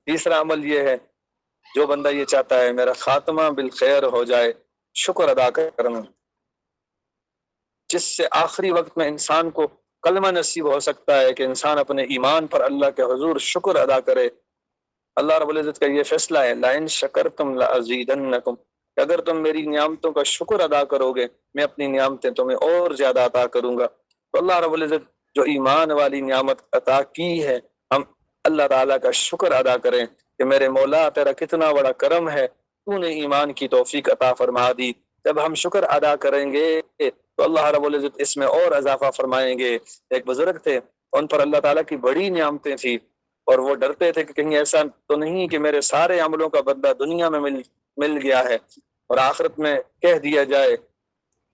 تیسرا عمل یہ ہے، جو بندہ یہ چاہتا ہے میرا خاتمہ بالخیر ہو جائے، شکر ادا کرنا، جس سے آخری وقت میں انسان کو کلمہ نصیب ہو سکتا ہے کہ انسان اپنے ایمان پر اللہ کے حضور شکر ادا کرے۔ اللہ رب العزت کا یہ فیصلہ ہے، لَإِن شَكَرْتُمْ لَأَزِيدَنَّكُمْ، کہ اگر تم میری نعمتوں کا شکر ادا کرو گے میں اپنی نعمتیں تمہیں اور زیادہ عطا کروں گا۔ تو اللہ رب العزت جو ایمان والی نعمت عطا کی ہے، ہم اللہ تعالیٰ کا شکر ادا کریں کہ میرے مولا تیرا کتنا بڑا کرم ہے، تو نے ایمان کی توفیق عطا فرما دی۔ جب ہم شکر ادا کریں گے تو اللہ رب العزت اس میں اور اضافہ فرمائیں گے۔ ایک بزرگ تھے، ان پر اللہ تعالیٰ کی بڑی نعمتیں تھی، اور وہ ڈرتے تھے کہ کہیں ایسا تو نہیں کہ میرے سارے عملوں کا بدلہ دنیا میں مل گیا ہے اور آخرت میں کہہ دیا جائے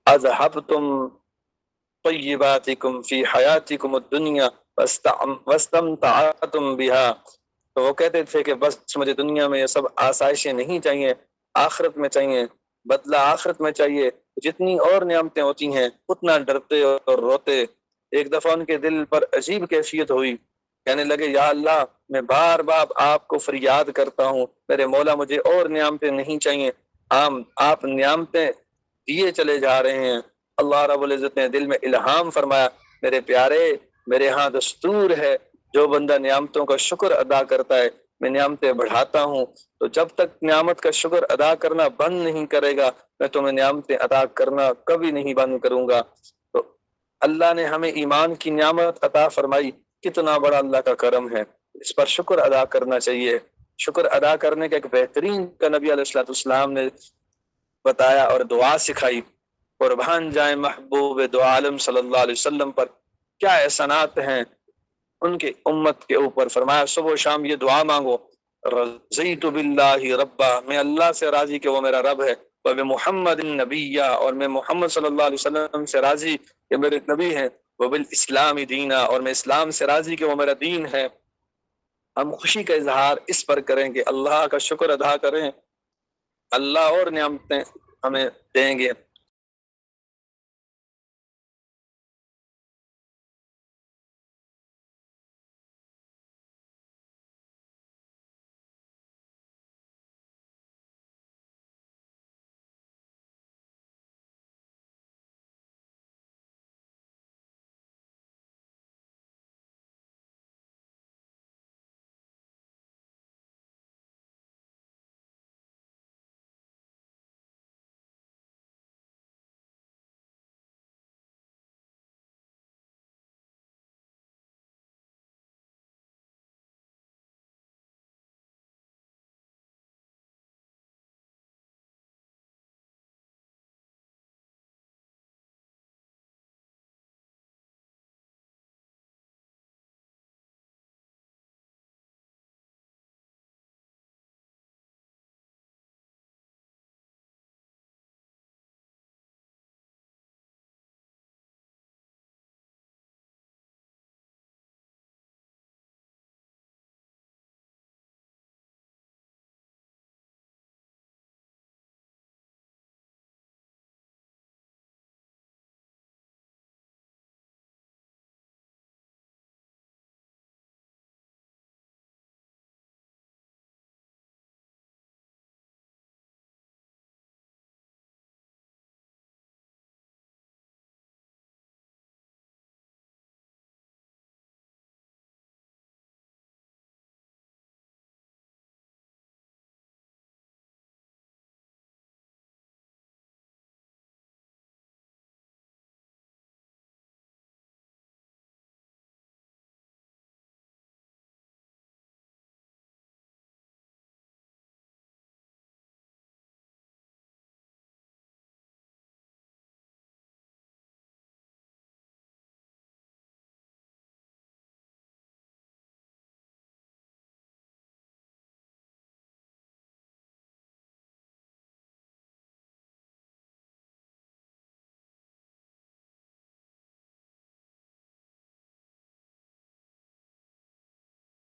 اذهبتم طیباتکم فی حیاتکم الدنیا واستمتعتم بها۔ تو وہ کہتے تھے کہ بس مجھے دنیا میں یہ سب آسائشیں نہیں چاہیے، آخرت میں چاہیے، بدلہ آخرت میں چاہیے۔ جتنی اور نعمتیں ہوتی ہیں اتنا ڈرتے اور روتے۔ ایک دفعہ ان کے دل پر عجیب کیفیت ہوئی، کہنے لگے یا اللہ میں بار بار آپ کو فریاد کرتا ہوں، میرے مولا مجھے اور نعمتیں نہیں چاہیے، آپ نعمتیں دیے چلے جا رہے ہیں۔ اللہ رب العزت نے دل میں الہام فرمایا، میرے پیارے میرے ہاں دستور ہے، جو بندہ نعمتوں کا شکر ادا کرتا ہے میں نعمتیں بڑھاتا ہوں، تو جب تک نعمت کا شکر ادا کرنا بند نہیں کرے گا میں تمہیں نعمتیں عطا کرنا کبھی نہیں بند کروں گا۔ تو اللہ نے ہمیں ایمان کی نعمت عطا فرمائی، کتنا بڑا اللہ کا کرم ہے، اس پر شکر ادا کرنا چاہیے۔ شکر ادا کرنے کا ایک بہترین کا نبی علیہ السلام نے بتایا اور دعا سکھائی۔ قربان جائیں محبوب دو عالم صلی اللہ علیہ وسلم پر، کیا احسانات ہیں ان کے امت کے اوپر۔ فرمایا صبح و شام یہ دعا مانگو، رضیت باللہ ربا، میں اللہ سے راضی کہ وہ میرا رب ہے، وبمحمد نبیہ، اور میں محمد صلی اللہ علیہ وسلم سے راضی کہ میرے نبی ہیں، وبالاسلام دینا، اور میں اسلام سے راضی کہ وہ میرا دین ہے۔ ہم خوشی کا اظہار اس پر کریں کہ اللہ کا شکر ادا کریں، اللہ اور نعمتیں ہمیں دیں گے۔